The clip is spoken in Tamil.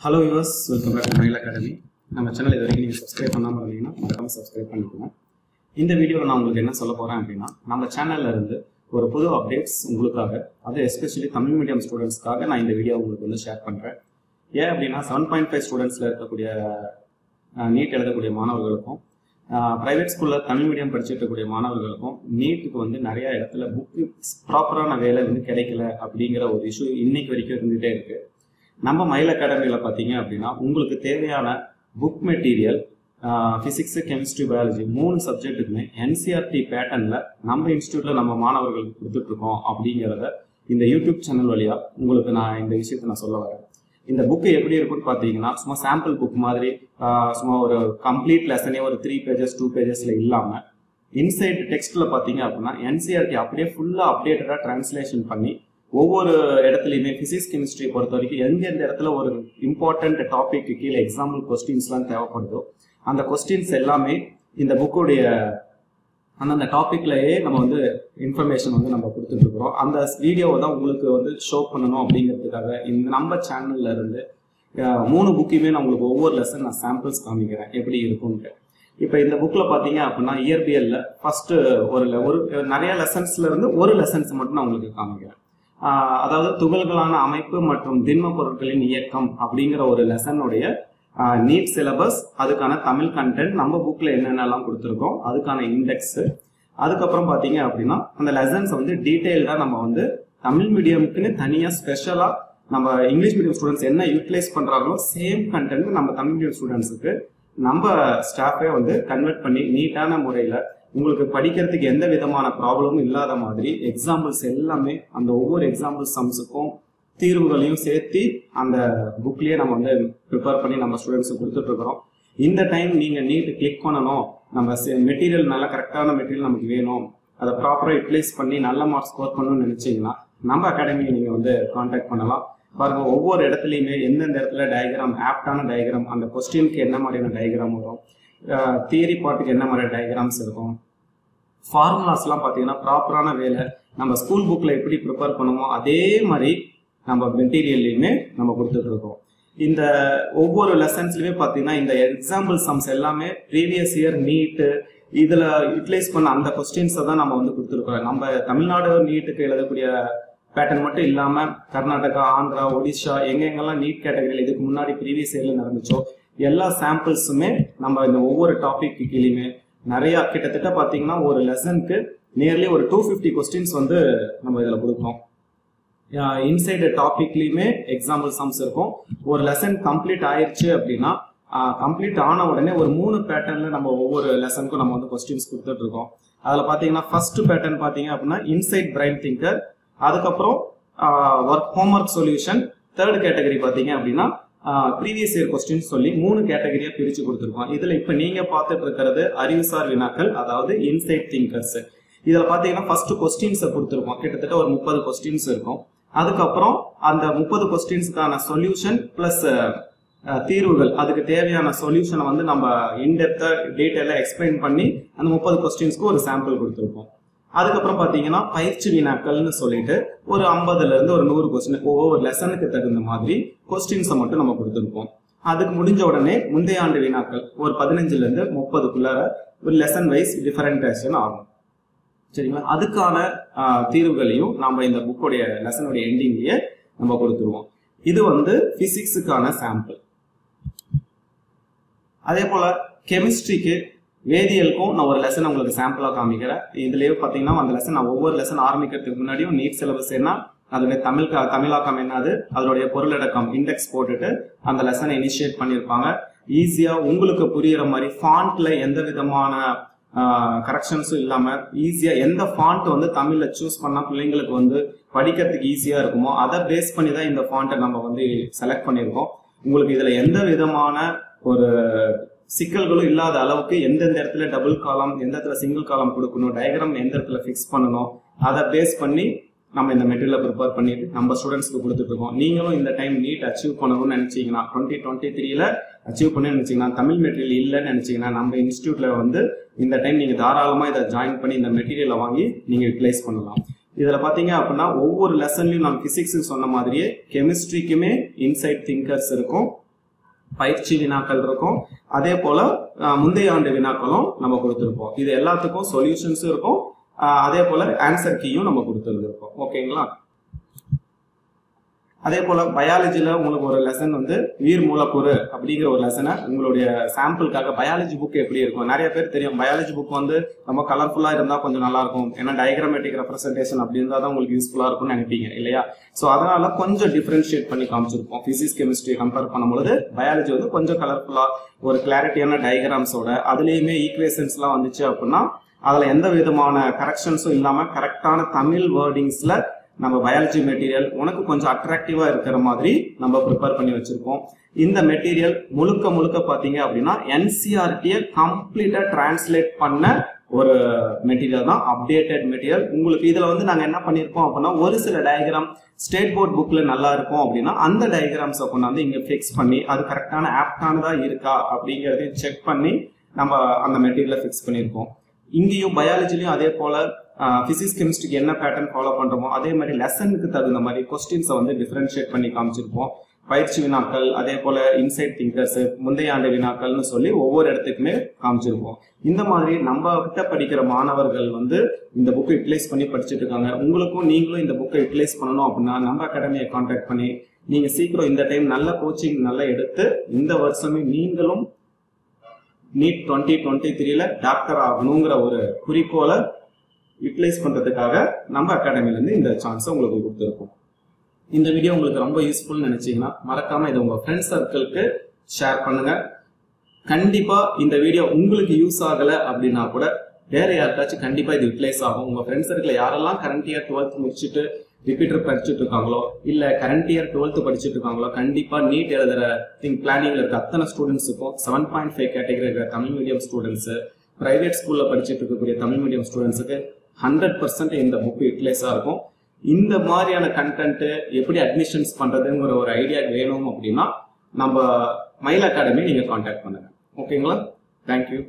Hello viewers, welcome back to Mile Academy. நம்ம சேனல் இது வரைக்கும் நீங்க சப்ஸ்கிரைப் பண்ணாம இருந்தீங்கன்னா மறக்காம சப்ஸ்கிரைப் பண்ணிக்கோங்க. இந்த வீடியோல நான் உங்களுக்கு என்ன சொல்ல போறேன் அப்படின்னா நம்ம சேனல்ல இருந்து ஒரு புது அப்டேட்ஸ் உங்களுக்காக அது எஸ்பெஷலி தமிழ் மீடியம் ஸ்டூடெண்ட்ஸ்க்காக நான் இந்த வீடியோ உங்களுக்கு வந்து ஷேர் பண்றேன். ஏன் அப்படின்னா 7.5 ஸ்டூடெண்ட்ஸ்ல இருக்கக்கூடிய நீட் எழுதக்கூடிய மாணவர்களுக்கும் பிரைவேட் ஸ்கூல்ல தமிழ் மீடியம் படிச்சுட்டு இருக்கக்கூடிய மாணவர்களுக்கும் நீட்டுக்கு வந்து நிறைய இடத்துல புக்கு ப்ராப்பரான வேலை வந்து கிடைக்கல அப்படிங்கிற ஒரு இஷ்யூ இன்னைக்கு வரைக்கும் இருந்துகிட்டே இருக்கு. நம்ம மயில் அகாடமியில் பார்த்தீங்க அப்படின்னா உங்களுக்கு தேவையான book material physics chemistry biology 3 சப்ஜெக்ட்டுக்குமே என்சிஆர்டி பேட்டர்னில் நம்ம இன்ஸ்டியூட்டில் நம்ம மாணவர்களுக்கு கொடுத்துட்ருக்கோம் அப்படிங்கிறத இந்த யூடியூப் சேனல் வழியாக உங்களுக்கு நான் இந்த விஷயத்தை நான் சொல்ல வரேன். இந்த புக்கு எப்படி இருக்குன்னு பார்த்தீங்கன்னா சும்மா சாம்பிள் புக் மாதிரி சும்மா ஒரு கம்ப்ளீட் லெசனே ஒரு 3 பேஜஸ் 2 பேஜஸில் இல்லாமல் இன்சைட் டெக்ஸ்ட்டில் பார்த்தீங்க அப்படின்னா என்சிஆர்டி அப்படியே ஃபுல்லாக அப்டேட்டடாக டிரான்ஸ்லேஷன் பண்ணி ஒவ்வொரு இடத்துலையுமே பிசிக்ஸ் கெமிஸ்ட்ரியை பொறுத்த வரைக்கும் எந்தெந்த இடத்துல ஒரு இம்பார்ட்டன்ட் டாபிக்கு கீழே எக்ஸாம்பிள் கொஸ்டின்ஸ்லாம் தேவைப்படுதோ அந்த கொஸ்டின்ஸ் எல்லாமே இந்த புக்குடைய அந்தந்த டாப்பிக்லயே நம்ம வந்து இன்ஃபர்மேஷன் வந்து நம்ம கொடுத்துட்டு இருக்கிறோம். அந்த வீடியோவை தான் உங்களுக்கு வந்து ஷோ பண்ணணும் அப்படிங்கிறதுக்காக இந்த நம்ம சேனல்ல இருந்து 3 புக்கையுமே நான் உங்களுக்கு ஒவ்வொரு லெசன் நான் சாம்பிள்ஸ் காமிக்கிறேன் எப்படி இருக்கும்ட்டு. இப்போ இந்த புக்கில் பார்த்தீங்க அப்படின்னா இயற்பியல்ல ஃபர்ஸ்ட் ஒரு நிறைய லெசன்ஸ்ல இருந்து ஒரு லெசன்ஸ் மட்டும் நான் உங்களுக்கு காமிக்கிறேன். அதாவது துகள்களான அமைப்பு மற்றும் திண்ம பொருட்களின் இயக்கம் அப்படிங்கிற ஒரு லெசனுடைய நீட் சிலபஸ், அதுக்கான தமிழ் கண்டென்ட் நம்ம புக்ல என்னென்னலாம் கொடுத்துருக்கோம், அதுக்கான இண்டெக்ஸ். அதுக்கப்புறம் பார்த்தீங்க அப்படின்னா அந்த லெசன்ஸ் வந்து டீட்டெயில்டா நம்ம வந்து தமிழ் மீடியமுக்குன்னு தனியாக ஸ்பெஷலாக நம்ம இங்கிலீஷ் மீடியம் ஸ்டூடெண்ட்ஸ் என்ன யூட்டிலைஸ் பண்றாங்களோ சேம் கண்டென்ட் நம்ம தமிழ் மீடியம் ஸ்டூடெண்ட்ஸுக்கு நம்ம ஸ்டாஃபே வந்து கன்வெர்ட் பண்ணி நீட்டான முறையில் உங்களுக்கு படிக்கிறதுக்கு எந்த விதமான ப்ராப்ளமும் இல்லாத மாதிரி எக்ஸாம்பிள்ஸ் எல்லாமே அந்த ஒவ்வொரு எக்ஸாம்பிள் சம்ஸுக்கும் தீர்வுகளையும் சேர்த்து அந்த புக்லயே நம்ம வந்து ப்ரிப்பேர் பண்ணி நம்ம ஸ்டூடெண்ட்ஸுக்கு கொடுத்துட்டு இருக்கிறோம். இந்த டைம் நீங்க நீட் கிளிக் பண்ணணும், நம்ம மெட்டீரியல் நல்லா கரெக்டான மெட்டீரியல் நமக்கு வேணும், அதை ப்ராப்பராக யூட்டிலைஸ் பண்ணி நல்ல மார்க்ஸ் ஸ்கோர் பண்ணணும்னு நினைச்சீங்கன்னா நம்ம அகாடமியை நீங்க வந்து கான்டாக்ட் பண்ணலாம். பாருங்க ஒவ்வொரு இடத்துலையுமே எந்தெந்த இடத்துல டயக்ராம் ஆப்டான டயக்ராம், அந்த கொஸ்டினுக்கு என்ன மாதிரியான டயக்ராம் வரும், தியரி பார்ட்டுக்கு என்ன மாதிரி டயக்ராம்ஸ் இருக்கும், ஃபார்முலாஸ்லாம் பார்த்தீங்கன்னா ப்ராப்பரான வேலை நம்ம ஸ்கூல் புக்கில் எப்படி ப்ரிப்பேர் பண்ணுமோ அதே மாதிரி நம்ம மெட்டீரியல்லையுமே நம்ம கொடுத்துட்டு இருக்கோம். இந்த ஒவ்வொரு லெசன்ஸ்லையுமே பார்த்தீங்கன்னா இந்த எக்ஸாம்பிள் சம்ஸ் எல்லாமே ப்ரீவியஸ் இயர் நீட்டு இதில் யூட்டிலைஸ் பண்ண அந்த கொஸ்டின்ஸை தான் நம்ம வந்து கொடுத்துருக்கோம். நம்ம தமிழ்நாடு நீட்டுக்கு எழுதக்கூடிய பேட்டர்ன் மட்டும் இல்லாமல் கர்நாடகா, ஆந்திரா, ஒடிஷா எங்கெங்கெல்லாம் நீட் கேட்டகரியில் இதுக்கு முன்னாடி ப்ரீவியஸ் இயர்ல நடந்துச்சோ எல்லா சாம்பிள்ஸுமே நம்ம இந்த ஒவ்வொரு டாபிக் கீழேயுமே நிறைய கிட்டத்தட்ட பார்த்தீங்கன்னா ஒரு லெசனுக்கு நியர்லி ஒரு 250 கொஸ்டின்ஸ் வந்து நம்ம இதில் கொடுக்குறோம். இன்சைடு டாபிக்லையுமே எக்ஸாம்பிள் சம்ஸ் இருக்கும். ஒரு லெசன் கம்ப்ளீட் ஆயிடுச்சு அப்படின்னா கம்ப்ளீட் ஆன உடனே ஒரு 3 பேட்டர்ன்ல நம்ம ஒவ்வொரு லெசனுக்கும் நம்ம வந்து கொஸ்டின்ஸ் கொடுத்துட்டு இருக்கோம். அதில் பார்த்தீங்கன்னா ஃபர்ஸ்ட் பேட்டர்ன் பார்த்தீங்க அப்படின்னா இன்சைட் பிரைன் திங்கர், அதுக்கப்புறம் ஹோம்ஒர்க் சொல்யூஷன், தேர்ட் கேட்டகரி பார்த்தீங்க அப்படின்னா ப்ரீவியஸ் இயர் கொஸ்டின் சொல்லி 3 கேட்டகரியா பிரிச்சு கொடுத்துருக்கோம். இதுல இப்ப நீங்க பார்த்துட்டு இருக்கிறது அறிவுசார் வினாக்கள், அதாவது இன்சைட் திங்கர்ஸ். இதுல பாத்தீங்கன்னா ஃபர்ஸ்ட் கொஸ்டின்ஸை கொடுத்துருக்கோம், கிட்டத்தட்ட ஒரு 30 கொஸ்டின்ஸ் இருக்கும். அதுக்கப்புறம் அந்த 30 கொஸ்டின்ஸ்க்கான சொல்யூஷன் பிளஸ் தீர்வுகள், அதுக்கு தேவையான சொல்யூஷனை வந்து நம்ம இன்டெப்தா டீட்டெயிலா எக்ஸ்பிளைன் பண்ணி அந்த 30 கொஸ்டின்ஸ்க்கு ஒரு சாம்பிள் கொடுத்துருக்கோம். அதுக்கப்புறம் பார்த்தீங்கன்னா பயிற்சி வினாக்கள்னு சொல்லிட்டு ஒரு 50ல இருந்து ஒரு 100 கொஸ்டின் ஒவ்வொரு லெசனுக்கு தகுந்த மாதிரி கொஸ்டின்ஸை மட்டும் நம்ம கொடுத்துருப்போம். அதுக்கு முடிஞ்ச உடனே முந்தைய ஆண்டு வினாக்கள் ஒரு 15ல இருந்து 30க்குள்ளார ஒரு லெசன் வைஸ் டிஃபரெண்டேஷன் ஆகும். சரிங்களா? அதுக்கான தீர்வுகளையும் நம்ம இந்த புக்கோடைய லெசனுடைய எண்டிங்லயே நம்ம கொடுத்துருவோம். இது வந்து பிசிக்ஸுக்கான சாம்பிள். அதே போல கெமிஸ்ட்ரிக்கு வேதியியலுக்கும் நான் ஒரு லெசன் உங்களுக்கு சாம்பிளா காமிக்கிறேன். இதுலயே பாத்தீங்கன்னா அந்த லெசன் நான் ஒவ்வொரு லெசன் ஆரம்பிக்கிறதுக்கு முன்னாடியும் நீட் சிலபஸ் என்ன, அதோடைய தமிழாக்கம் என்னது, அதோடைய பொருளடக்கம் இண்டெக்ஸ் போட்டுட்டு அந்த லெசனை இனிஷியேட் பண்ணியிருப்பாங்க. ஈஸியா உங்களுக்கு புரியுற மாதிரி ஃபாண்ட்ல எந்த விதமான கரெக்ஷன்ஸும் இல்லாம ஈஸியா எந்த ஃபாண்ட் வந்து தமிழ்ல சூஸ் பண்ணா பிள்ளைங்களுக்கு வந்து படிக்கிறதுக்கு ஈஸியா இருக்குமோ அதை பேஸ் பண்ணி தான் இந்த ஃபாண்ட்டை நம்ம வந்து செலக்ட் பண்ணியிருக்கோம். உங்களுக்கு இதுல எந்த விதமான ஒரு சிக்கல்களும் இல்லாத அளவுக்கு எந்தெந்த இடத்துல டபுள் காலம், எந்த இடத்துல சிங்கிள் காலம் கொடுக்கணும், டயக்ராம் எந்த இடத்துல ஃபிக்ஸ் பண்ணணும், அதை பேஸ் பண்ணி நம்ம இந்த மெட்டீரியலை ப்ரிப்பேர் பண்ணிட்டு நம்ம ஸ்டூடெண்ட்ஸ்க்கு கொடுத்துட்டு இருக்கோம். நீங்களும் இந்த டைம் நீட் அச்சீவ் பண்ணணும்னு நினைச்சீங்கன்னா 2023ல அச்சீவ் பண்ணி நினைச்சீங்கன்னா தமிழ் மெட்டீரியல் இல்லைன்னு நினைச்சீங்கன்னா நம்ம இன்ஸ்டியூட்ல வந்து இந்த டைம் நீங்க தாராளமா இதை ஜாயின் பண்ணி இந்த மெட்டீரியலை வாங்கி நீங்க யூட்டிலைஸ் பண்ணலாம். இதுல பாத்தீங்க அப்படின்னா ஒவ்வொரு லெசன்லயும் நம்ம பிசிக்ஸ் சொன்ன மாதிரியே கெமிஸ்ட்ரிக்குமே இன்சைட் திங்கர்ஸ் இருக்கும், பயிற்சி வினாக்கள் இருக்கும். அதே போல முந்தைய ஆண்டு வினாக்களும் நம்ம கொடுத்துருப்போம். இது எல்லாத்துக்கும் சொல்யூஷன்ஸும் இருக்கும். அதே போல ஆன்சர் கீயும் நம்ம கொடுத்துருக்கோம். ஓகேங்களா? அதே போல பயாலஜில உங்களுக்கு ஒரு லெசன் வந்து உயிர் மூலக்கூறு அப்படிங்கிற ஒரு லெசனை உங்களுடைய சாம்பிளுக்காக பயாலஜி புக் எப்படி இருக்கும், நிறைய பேர் தெரியும் பயாலஜி புக் வந்து ரொம்ப கலர்ஃபுல்லா இருந்தா கொஞ்சம் நல்லா இருக்கும், ஏன்னா டயக்ராமேட்டிக் ரெப்ரசன்டேஷன் அப்படி இருந்தா தான் உங்களுக்கு யூஸ்ஃபுல்லா இருக்கும்னு நினைப்பீங்க இல்லையா? ஸோ அதனால கொஞ்சம் டிஃபரன்ஷியேட் பண்ணி காமிச்சிருப்போம். பிசிக்ஸ் கெமிஸ்ட்ரி கம்பேர் பண்ணும்போது பயாலஜி வந்து கொஞ்சம் கலர்ஃபுல்லா ஒரு கிளாரிட்டியான டயக்ராம்ஸோட, அதுலயுமே ஈக்குவேஷன்ஸ் எல்லாம் வந்துச்சு அப்படின்னா அதுல எந்த விதமான கரெக்ஷன்ஸும் இல்லாம கரெக்டான தமிழ் வேர்டிங்ஸ்ல நம்ம பயாலஜி மெட்டீரியல் உனக்கு கொஞ்சம் அட்ராக்டிவா இருக்கிற மாதிரி நம்ம ப்ரிப்பேர் பண்ணி வச்சிருக்கோம். இந்த மெட்டீரியல் முழுக்க பாத்தீங்க அப்படின்னா என்சிஆர்டியை கம்ப்ளீட்டா டிரான்ஸ்லேட் பண்ண ஒரு மெட்டீரியல் தான், அப்டேட்டட் மெட்டீரியல். உங்களுக்கு இதுல வந்து நாங்க என்ன பண்ணிருக்கோம் அப்படின்னா ஒரு சில டயக்ராம் ஸ்டேட் போர்ட் புக்ல நல்லா இருக்கும் அப்படின்னா அந்த டயக்ராம்ஸை கொண்டாந்து இங்க ஃபிக்ஸ் பண்ணி அது கரெக்டான ஆப்டானதா இருக்கா அப்படிங்கறதையும் செக் பண்ணி நம்ம அந்த மெட்டீரியலை ஃபிக்ஸ் பண்ணியிருக்கோம். இங்கேயும் பயாலஜிலையும் அதே போல பிசிக்ஸ் கெமிஸ்ட்ரிக்கு என்ன பேட்டர்ன் ஃபாலோ பண்றோமோ அதே மாதிரி லெசனுக்கு தகுந்த மாதிரி கொஸ்டின்ஸை வந்து டிஃபரன்ஷியேட் பண்ணி காமிச்சிருப்போம். பயிற்சி வினாக்கள், அதே போல இன்சைட் திங்கர்ஸ், முந்தைய ஆண்டு வினாக்கள்னு சொல்லி ஒவ்வொரு இடத்துக்குமே காமிச்சிருப்போம். இந்த மாதிரி நம்ம கிட்ட படிக்கிற மாணவர்கள் வந்து இந்த புக்கை யூட்டிலைஸ் பண்ணி படிச்சுட்டு இருக்காங்க. உங்களுக்கும் நீங்களும் இந்த புக்கை யூட்டிலைஸ் பண்ணணும் அப்படின்னா நம்ம அகாடமியை கான்டாக்ட் பண்ணி நீங்க சீக்கிரம் இந்த டைம் நல்ல கோச்சிங் நல்லா எடுத்து இந்த வருஷமே நீங்களும் நீட் 2023ல டாக்டர் ஆகணுங்கிற ஒரு குறிக்கோளை யூட்டிலைஸ் பண்றதுக்காக நம்ம அகாடமில இருந்து இந்த சான்ஸை உங்களுக்கு கொடுத்துருக்கோம். இந்த வீடியோ உங்களுக்கு ரொம்ப யூஸ்ஃபுல் நினைச்சீங்கன்னா மறக்காம இதை உங்க ஃப்ரெண்ட்ஸ் சர்க்கிளுக்கு ஷேர் பண்ணுங்க. கண்டிப்பா இந்த வீடியோ உங்களுக்கு யூஸ் ஆகல அப்படின்னா கூட வேற யாருக்காச்சும் கண்டிப்பா இது யூட்டிலைஸ் ஆகும். உங்க ஃப்ரெண்ட்ஸ் சர்க்கிள் யாரெல்லாம் கரண்ட் இயர் 12th முடிச்சுட்டு ரிப்பீட்டர் படிச்சுட்டு இருக்காங்களோ இல்ல கரண்ட் இயர் 12th படிச்சுட்டு இருக்காங்களோ கண்டிப்பா நீட் எழுதுற பிளானிங்ல இருக்க அத்தனை ஸ்டூடெண்ட்ஸுக்கும் 7.5 கேட்டகரி இருக்கிற தமிழ் மீடியம் ஸ்டூடெண்ட்ஸ், பிரைவேட் ஸ்கூல்ல படிச்சுட்டு இருக்கக்கூடிய தமிழ் மீடியம் ஸ்டூடெண்ட்ஸுக்கு 100% இந்த புக் யூட்டிலைஸா இருக்கும். இந்த மாதிரியான கண்டென்ட் எப்படி அட்மிஷன்ஸ் பண்றதுங்கிற ஒரு ஐடியா வேணும் அப்படின்னா நம்ம மயில் அகாடமி நீங்க கான்டாக்ட் பண்ணுங்க. ஓகேங்களா? தேங்க்யூ.